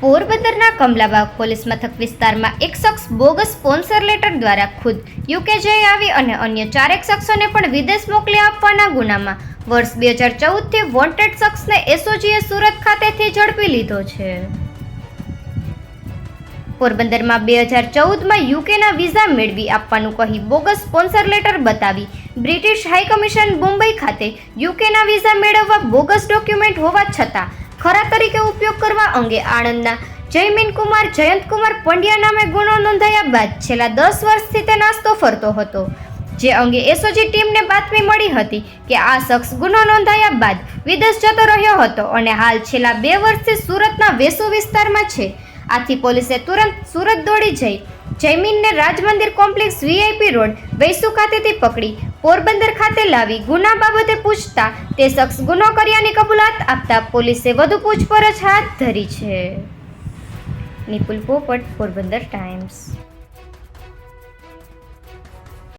પોરબંદરના કમલાબાગ પોલીસ મથક વિસ્તારમાં એક શખ્સ બોગસ સ્પોન્સર લેટર દ્વારા ખુદ યુકે જઈ આવી અને અન્ય 4 શખ્સોને પણ વિદેશ મોકલી આપવાના ગુનામાં વર્ષ 2014થી વોન્ટેડ શખ્સને એસઓજીએ સુરત ખાતેથી ઝડપી લીધો છે. પોરબંદરમાં 2014માં યુકેના વિઝા મેળવી આપવાનું કહી બોગસ સ્પોન્સર લેટર બતાવી બ્રિટિશ હાઈકમિશન મુંબઈ ખાતે યુકેના વિઝા મેળવવા બોગસ ડોક્યુમેન્ટ હોવા છતાં ખરા તરીકે ઉપયોગ કરવા અંગે આણંદના જયમીનકુમાર જયંતકુમાર પંડ્યા નામે ગુનો નોંધાયા બાદ છેલ્લા 10 વર્ષથી તે નાસ્તો ફરતો હતો. જે અંગે એસઓજી ટીમને બાતમી મળી હતી કે આ શખ્સ ગુનો નોંધાયા બાદ વિદેશ જતો રહ્યો હતો અને હાલ છેલ્લા 2 વર્ષથી સુરતના વેસુ વિસ્તારમાં છે. આથી પોલીસે તુરંત સુરત દોડી જઈ જયમીનને રાજમંદિર કોમ્પ્લેક્સ વીઆઈપી રોડ વૈસુ ખાતેથી પકડી પોરબંદર ખાતે લાવી ગુના બાબતે પૂછતા તે શખ્સ ગુનો કર્યાની કબૂલાત આપતા પોલીસે વધુ પૂછપરછ હાથ ધરી છે. નિપુલ પોપટ, પોરબંદર ટાઈમ્સ.